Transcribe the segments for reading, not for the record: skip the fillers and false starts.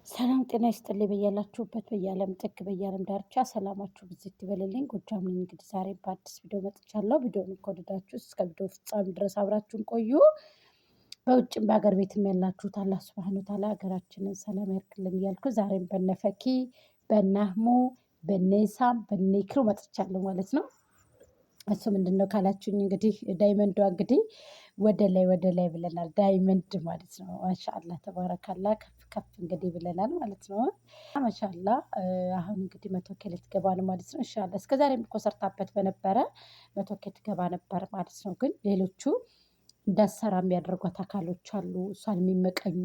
ሰላም ጤና ይስጥልኝ በያላችሁበት በየዓለም ጥግ በየዓለም ዳርቻ ሰላማችሁ ብዝት ይበልልኝ። ጎጃም ነኝ። እንግዲህ ዛሬ በአዲስ ቪዲዮ መጥቻለሁ። ቪዲዮውን ከወደዳችሁ እስከ ቪዲዮ ፍጻሜ ድረስ አብራችሁን ቆዩ። በውጭም በሀገር ቤትም ያላችሁት አላህ ሱብሃነሁ ወተዓላ ሀገራችንን ሰላም ያርግልን እያልኩ ዛሬም በነፈኪ በነህሙ በነኢሳም በነኢክሩ መጥቻለሁ ማለት ነው። እሱ ምንድነው ካላችሁኝ እንግዲህ ዳይመንዷ እንግዲህ ወደ ላይ ብለናል። ዳይመንድ ማለት ነው። ማሻአላ ተባረካላ ከፍ ከፍ እንግዲህ ብለናል ማለት ነው። ማሻአላ አሁን እንግዲህ 100 ኬ ልትገባ ነው ማለት ነው። ኢንሻአላ እስከዛሬም እኮ ሰርታበት በነበረ 100 ኬ ትገባ ነበር ማለት ነው። ግን ሌሎቹ እንዳትሰራ የሚያደርጓት አካሎች አሉ፣ እሷን የሚመቀኙ።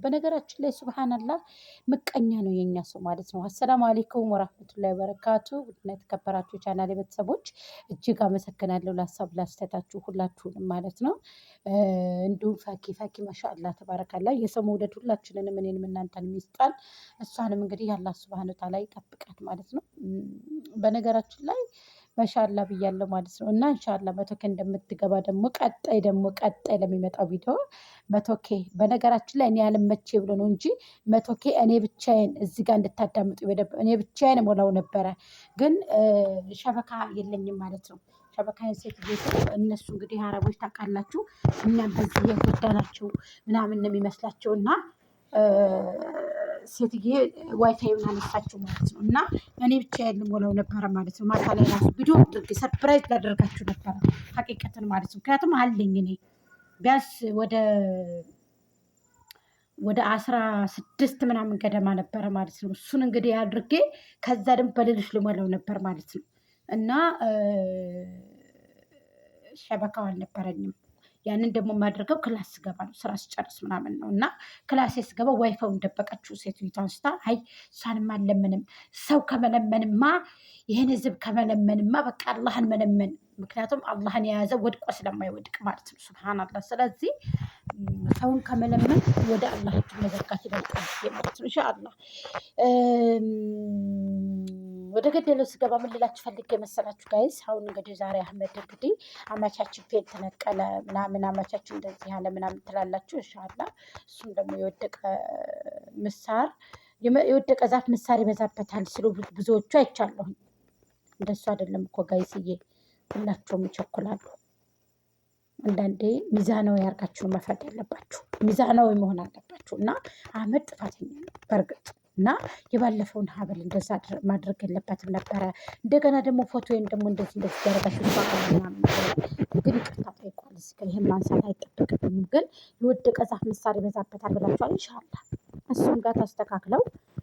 በነገራችን ላይ ሱብሃንአላህ ምቀኛ ነው የኛ ሰው ማለት ነው። አሰላሙ አለይኩም ወራህመቱላሂ ወበረካቱ። ውድና የተከበራችሁ የቻናሌ ቤተሰቦች እጅግ አመሰግናለሁ ለሀሳብ ላስተያየታችሁ ሁላችሁንም ማለት ነው። እንዲሁም ፈኪ ማሻአላህ ተባረካላ የሰው መውደድ ሁላችንንም እኔንም እናንተንም ይስጣል። እሷንም እንግዲህ አላህ ሱብሃነሁ ወተዓላ ይጠብቃት ማለት ነው። በነገራችን ላይ ማሻአላ ብያለሁ ማለት ነው። እና ኢንሻአላ 100 ኬ እንደምትገባ ቀጣይ ለሚመጣው ቪዲዮ 100 ኬ በነገራችን ላይ እኔ ያልመቼ ብሎ ነው እንጂ 100 ኬ እኔ ብቻዬን እዚህ ጋር እንድታዳምጡ እኔ ብቻዬን ሞላው ነበረ። ግን ሸበካ የለኝም ማለት ነው። ሸበካዬን ሴት ቤቱ እነሱ እንግዲህ አረቦች ታውቃላችሁ እኛም በዚህ የጎዳናቸው ምናምን ነው የሚመስላቸው እና ሴትዬ ዋይፋዩን አነሳችው ማለት ነው። እና እኔ ብቻዬን ልሞላው ነበረ ማለት ነው። ማታ ላይ ራሱ ቪዲዮ አድርጌ ሰርፕራይዝ ላደርጋችሁ ነበረ ሀቂቀትን ማለት ነው። ምክንያቱም አለኝ እኔ ቢያንስ ወደ 16 ምናምን ገደማ ነበረ ማለት ነው። እሱን እንግዲህ አድርጌ ከዛ ደግሞ በሌሎች ልሞላው ነበር ማለት ነው። እና ሸበካው አልነበረኝም። ያንን ደግሞ የማደርገው ክላስ ስገባ ነው፣ ስራ ስጨርስ ምናምን ነው። እና ክላሴ ስገባ ዋይፋውን ደበቀችው ሴትዮዋ አንስታ። አይ እሷንማ አልለምንም፣ ሰው ከመለመንማ ይህን ህዝብ ከመለመንማ በቃ አላህን መለመን። ምክንያቱም አላህን የያዘ ወድቆ ስለማይወድቅ ማለት ነው። ሱብሃንአላህ። ስለዚህ ሰውን ከመለመን ወደ አላህ መዘርጋት ይበልጣል ማለት ነው። ኢንሻአላህ ወደ ገደለው ስገባ ምን ልላችሁ ፈልጌ መሰላችሁ ጋይስ? አሁን እንግዲህ ዛሬ አህመድ እንግዲህ አማቻችን ፔንት ነቀለ ምናምን አማቻችን እንደዚህ ያለ ምናምን ትላላችሁ። ኢንሻአላህ እሱም ደግሞ የወደቀ ዛፍ ምሳር ይበዛበታል ሲሉ ብዙዎቹ አይቻለሁኝ። እንደሱ አይደለም እኮ ጋይስዬ፣ ሁላቸውም ይቸኩላሉ። አንዳንዴ ሚዛናዊ ያርጋችሁ መፍረድ ያለባችሁ፣ ሚዛናዊ መሆን አለባችሁ። እና አህመድ ጥፋተኛ ነው በእርግጥ እና የባለፈውን ሀብል እንደዛ ማድረግ የለበትም ነበረ። እንደገና ደግሞ ፎቶዬን ደግሞ እንደዚህ ያደረጋችሁ ግን ይቅርታ ጠይቋል። ይህን ማንሳት አይጠበቅብኝም። ግን የወደቀ ዛፍ ምሳር ይበዛበታል ብላችኋል። ኢንሻአላህ እሱም ጋር ተስተካክለው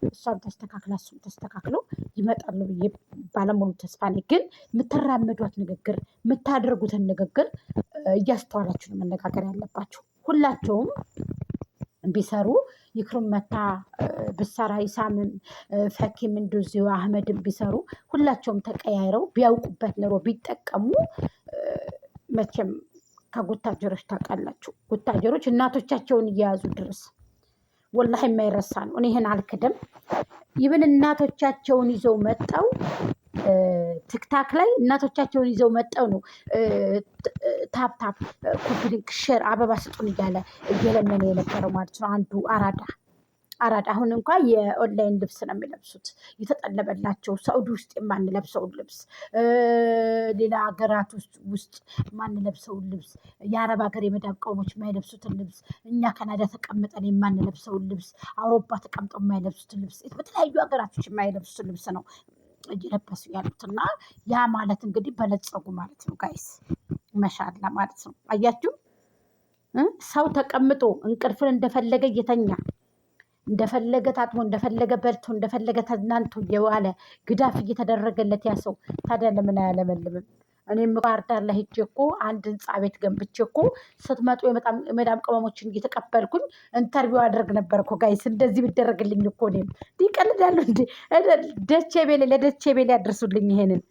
እሷም ተስተካክላ እሱም ተስተካክለው ይመጣሉ ብዬ ባለሙሉ ተስፋ ነኝ። ግን የምትራመዷት ንግግር የምታደርጉትን ንግግር እያስተዋላችሁ ነው መነጋገር ያለባችሁ። ሁላቸውም ቢሰሩ ይክሩም መታ ብሰራ ኢሳምም ፈኪም እንደዚሁ አህመድም ቢሰሩ ሁላቸውም ተቀያይረው ቢያውቁበት ኖሮ ቢጠቀሙ መቼም ከጉታጀሮች ታውቃላችሁ። ጉታጀሮች እናቶቻቸውን እየያዙ ድረስ ወላሂ የማይረሳ ነው። እኔ ይሄን አልክድም። ይብን እናቶቻቸውን ይዘው መጠው ቲክታክ ላይ እናቶቻቸውን ይዘው መጠው ነው ታፕ ኮፒሊንክ ሼር አበባ ስጡን እያለ እየለመነ የነበረው ማለት ነው። አንዱ አራዳ አሁን እንኳን የኦንላይን ልብስ ነው የሚለብሱት የተጠለበላቸው። ሳኡዲ ውስጥ የማንለብሰውን ልብስ፣ ሌላ ሀገራት ውስጥ የማንለብሰውን ልብስ፣ የአረብ ሀገር የመዳብ ቀውሞች የማይለብሱትን ልብስ፣ እኛ ካናዳ ተቀምጠን የማንለብሰውን ልብስ፣ አውሮፓ ተቀምጠው የማይለብሱትን ልብስ፣ በተለያዩ ሀገራቶች የማይለብሱትን ልብስ ነው እየለበሱ ያሉት። እና ያ ማለት እንግዲህ በለጸጉ ማለት ነው ጋይስ። መሻላ ማለት ነው። አያችሁ ሰው ተቀምጦ እንቅልፍን እንደፈለገ እየተኛ እንደፈለገ ታጥቦ እንደፈለገ በልቶ እንደፈለገ ተዝናንቶ እየዋለ ግዳፍ እየተደረገለት ያ ሰው ታዲያ ለምን አያለመልምም? እኔም ባህር ዳር ላይ ሄጄ እኮ አንድ ህንፃ ቤት ገንብቼ እኮ ስትመጡ የመዳም ቅመሞችን እየተቀበልኩኝ ኢንተርቪው አደርግ ነበር እኮ ጋይስ። እንደዚህ ቢደረግልኝ እኮ እኔም ይቀልዳሉ እንዴ? ለደቼ ቤሌ ያድርሱልኝ፣ ይሄንን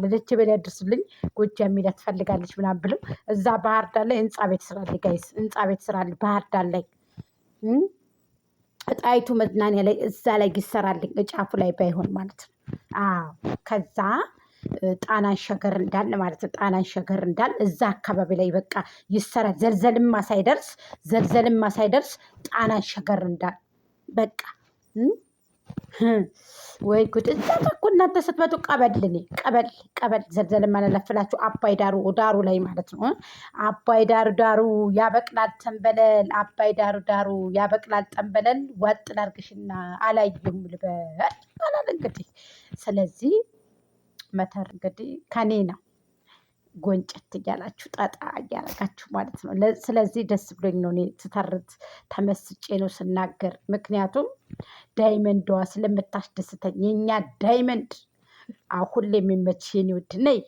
ለደቼ ቤሌ ያድርሱልኝ። ጎጃም ሜዳ ትፈልጋለች ምናምን ብለው እዛ ባህር ዳር ላይ ህንፃ ቤት ስራልኝ ጋይስ፣ ህንፃ ቤት ስራልኝ ባህር ዳር ላይ ጣይቱ መዝናኛ ላይ እዛ ላይ ይሰራልኝ፣ እጫፉ ላይ ባይሆን ማለት ነው። አዎ ከዛ ጣናን ሸገር እንዳል ማለት ነው። ጣናን ሸገር እንዳል እዛ አካባቢ ላይ በቃ ይሰራል። ዘልዘልማ ሳይደርስ ጣናን ሸገር እንዳል በቃ ወይ ጉድ! እዛ እኮ እናንተ ስትመጡ ቀበል ዘልዘል ማለለፍላችሁ አባይ ዳሩ ላይ ማለት ነው። አባይ ዳሩ ያበቅላል ተንበለል፣ አባይ ዳሩ ያበቅላል ጠንበለል። ዋጥ ላርግሽና አላየሁም ልበል አላል እንግዲህ። ስለዚህ መተር እንግዲህ ከኔ ነው ጎንጨት እያላችሁ ጠጣ እያረጋችሁ ማለት ነው። ስለዚህ ደስ ብሎኝ ነው እኔ ስተርት ተመስጬ ነው ስናገር። ምክንያቱም ዳይመንዷ ስለምታስደስተኝ የኛ ዳይመንድ አሁን የሚመች የኔ ውድ ነይ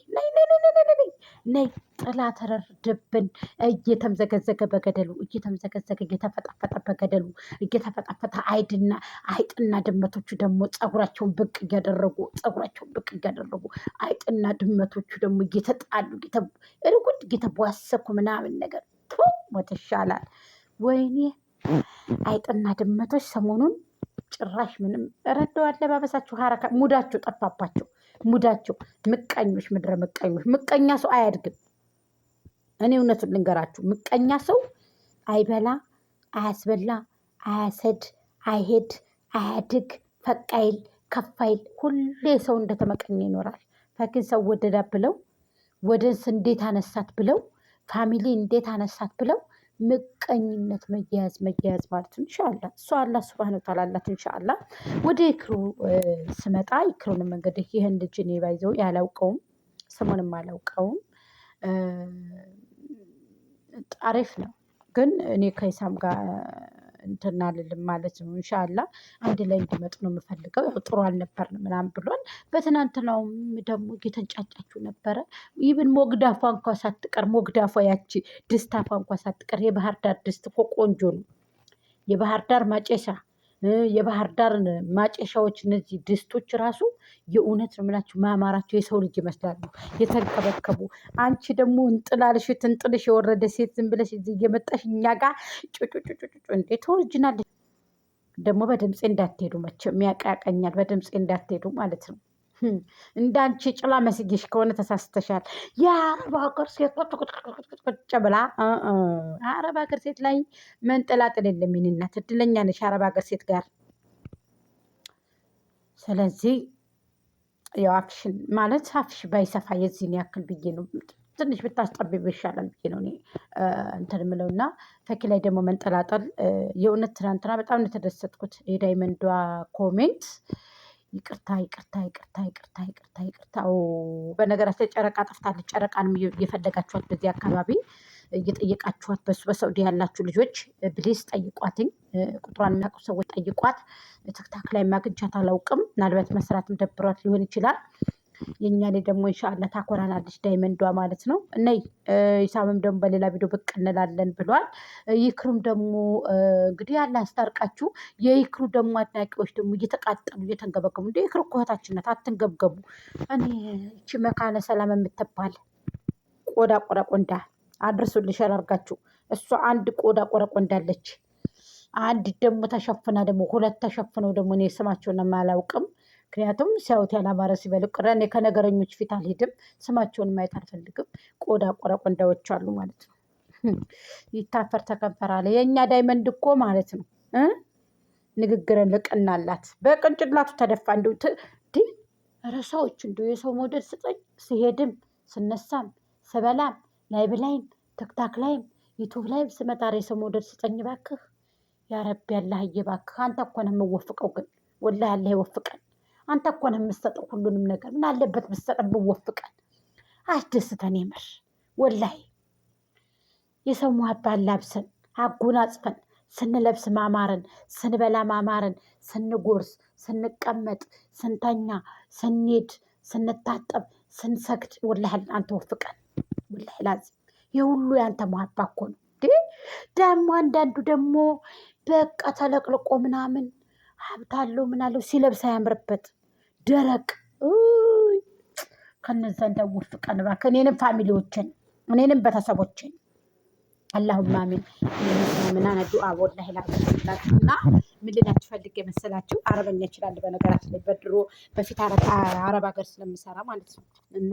ነይ ጥላ ተረርድብን እየተምዘገዘገ በገደሉ እየተምዘገዘገ እየተፈጣፈጠ በገደሉ እየተፈጣፈጠ አይጥና ድመቶቹ ደግሞ ፀጉራቸውን ብቅ እያደረጉ አይጥና ድመቶቹ ደግሞ እየተጣሉ እርጉድ እየተቧሰኩ ምናምን ነገር ሞት ይሻላል። ወይኔ አይጥና ድመቶች ሰሞኑን ጭራሽ ምንም ረዳው አለባበሳችሁ ሀረካ ሙዳችሁ ጠፋባቸው። ሙዳቸው ምቀኞች፣ ምድረ ምቀኞች። ምቀኛ ሰው አያድግም። እኔ እውነቱን ልንገራችሁ፣ ምቀኛ ሰው አይበላ፣ አያስበላ፣ አያሰድ፣ አይሄድ፣ አያድግ፣ ፈቃይል፣ ከፋይል። ሁሌ ሰው እንደተመቀኘ ይኖራል። ፈኪን ሰው ወደዳ ብለው ወደንስ እንዴት አነሳት ብለው ፋሚሊ እንዴት አነሳት ብለው ምቀኝነት መያያዝ ማለት ነው። እንሻላ እሷ አላህ ሱብሃነሁ ወተዓላ አላት። እንሻላ ወደ ይክሩ ስመጣ ይክሩንም እንግዲህ ይህን ልጅ እኔ ባይዘው ያላውቀውም ስሙንም አላውቀውም። አሪፍ ነው ግን እኔ ከይሳም ጋር እንትን አልልም ማለት ነው። እንሻላ አንድ ላይ እንዲመጡ ነው የምፈልገው። ያው ጥሩ አልነበርንም ምናምን ብሏል። በትናንትናውም ደግሞ እየተንጫጫችሁ ነበረ። ይብን ሞግዳፏ እንኳ ሳትቀር ሞግዳፏ ያቺ ድስታፏ እንኳ ሳትቀር የባህር ዳር ድስት እኮ ቆንጆ ነው። የባህር ዳር ማጨሻ የባህር ዳር ማጨሻዎች እነዚህ ድስቶች ራሱ የእውነት ነው የምላችሁ ማማራቸው የሰው ልጅ ይመስላሉ የተንከበከቡ። አንቺ ደግሞ እንጥላልሽ ትንጥልሽ የወረደ ሴት ዝም ብለሽ እየመጣሽ እኛ ጋር ጩጩጩጩ እንዴት ኦሪጂናል። ደግሞ በድምፄ እንዳትሄዱ መቼም ያቃቀኛል። በድምፄ እንዳትሄዱ ማለት ነው። እንዳንቺ ጭላ መስጊሽ ከሆነ ተሳስተሻል። የአረብ ሀገር ሴት ቁጭ ብላ አረብ ሀገር ሴት ላይ መንጠላጥል የለም። የእኔ እናት እድለኛ ነሽ አረብ ሀገር ሴት ጋር። ስለዚህ ያው አፍሽን ማለት አፍሽ ባይሰፋ የዚህን ያክል ብዬ ነው። ትንሽ ብታስጠብብ ይሻላል ብዬ ነው እኔ እንትን የምለው። እና ፈኪ ላይ ደግሞ መንጠላጠል የእውነት ትናንትና በጣም ነው የተደሰትኩት። የዳይመንዷ ኮሜንት ይቅርታ። በነገራችን ጨረቃ ጠፍታለች። ጨረቃንም እየፈለጋችኋት በዚህ አካባቢ እየጠየቃችኋት በሳውዲ ያላችሁ ልጆች ፕሊዝ ጠይቋትኝ። ቁጥሯን የሚያውቁ ሰዎች ጠይቋት። ትክታክ ላይ ማግኘቻት አላውቅም። ምናልባት መስራትም ደብሯት ሊሆን ይችላል። የኛ ላይ ደግሞ ኢንሻአላህ ታኮራናለች ዳይመንዷ ማለት ነው። እነይ ኢሳምም ደግሞ በሌላ ቪዲዮ ብቅ እንላለን ብሏል። ይክሩም ደግሞ እንግዲህ ያለ አስታርቃችሁ። የይክሩ ደግሞ አድናቂዎች ደግሞ እየተቃጠሉ እየተንገበገቡ እንደ ይክሩ እኮ እህታችን ናት፣ አትንገብገቡ። እኔ እቺ መካነ ሰላም የምትባል ቆዳ አድርሱልሽ አላርጋችሁ። እሷ አንድ ቆዳ አለች። አንድ ደግሞ ተሸፍና ደግሞ ሁለት ተሸፍነው ደግሞ እኔ ስማቸውን አላውቅም። ምክንያቱም ሲያዩት ያላማረ ሲበሉ ቅር። እኔ ከነገረኞች ፊት አልሄድም። ስማቸውን ማየት አልፈልግም። ቆዳዎች አሉ ማለት ነው። ይታፈር ተከንፈር አለ የእኛ ዳይመንድ እኮ ማለት ነው። ንግግርን ልቅናላት በቅንጭላቱ ተደፋ። ረሳዎች የሰው መውደድ ስጠኝ። ሲሄድም ስነሳም ስበላም ላይብ ላይም ትክታክ ላይም ዩቱብ ላይም ስመጣ የሰው መውደድ ስጠኝ ባክህ። ያረቢ ያላህዬ ባክህ። አንተ እኮ ነህ የምወፍቀው ግን ወላሂ አላህ ይወፍቀን። አንተ እኮ ነህ የምትሰጠው ሁሉንም ነገር። ምን አለበት ብትሰጠን ብወፍቀን። አስደስተን የምር ወላሂ። የሰው ሙሀባ ላብሰን አጎናጽፈን ስንለብስ ማማረን፣ ስንበላ ማማረን፣ ስንጎርስ፣ ስንቀመጥ፣ ስንተኛ፣ ስንሄድ፣ ስንታጠብ፣ ስንሰግድ ወላሂ አንተ ወፍቀን። ወላሂ ላዚም የሁሉ ያንተ ሙሀባ እኮ ነው። ደግሞ አንዳንዱ ደግሞ በቃ ተለቅልቆ ምናምን ሀብታለው ምናለው ሲለብስ አያምርበት ደረቅ። ከነዛ እንዳወፍቀን እባክህ። እኔንም ፋሚሊዎችን እኔንም ቤተሰቦችን አላሁማ አሚን። ምና ዱአ ወላሂ ላና ምን ልላችሁ ፈልጌ መሰላችሁ? አረበኛ ይችላል በነገራችን ላይ በፊት አረብ ሀገር ስለምሰራ ማለት ነው። እና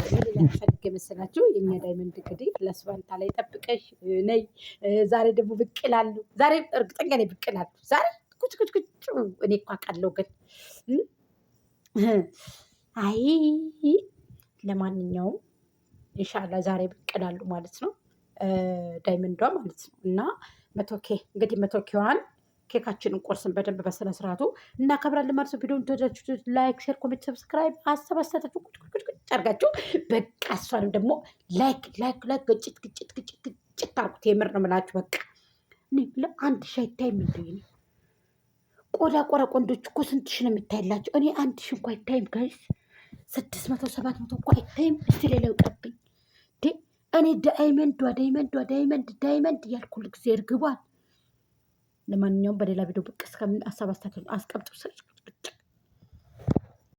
ምን ልላችሁ ፈልጌ መሰላችሁ? የኛ ዳይመንድ እንግዲህ ለስዋንታ ላይ ጠብቀሽ ነይ። ዛሬ ደግሞ ብቅ ይላሉ። ዛሬ እርግጠኛ ነኝ ብቅ ይላሉ። ዛሬ እኔ እኮ አውቃለሁ ግን አይ ለማንኛውም ኢንሻላ ዛሬ ብቅ እላለሁ ማለት ነው። ዳይመንዷ ማለት ነው። እና መቶኬ እንግዲህ መቶኬዋን ኬካችንን ቆርስን በደንብ በስነ ስርዓቱ እናከብራለን ማለት ነው። ቪዲዮን ተወዳችሁ ላይክ፣ ሼር፣ ኮሜንት፣ ሰብስክራይብ አሰባሰታችሁ ቁጭ አድርጋችሁ በቃ እሷንም ደግሞ ላይክ ላይክ ላይክ ግጭት ግጭት ግጭት ግጭት አርጉት። የምር ነው የምላችሁ። በቃ አንድ ሺህ አይታይም እንደ ቆዳ ቆረ ቆንዶች እኮ ስንት ሺህ ነው የሚታይላቸው? እኔ 1,000 እንኳ አይታይም ጋይስ። 600 700 እንኳ አይታይም። እስቲ ሌላው ቀብኝ እኔ ዳይመንድ እያልኩ ጊዜ እርግቧል። ለማንኛውም በሌላ ቪዲዮ ብቅ እስከምን አሳብ አስቀምጡ።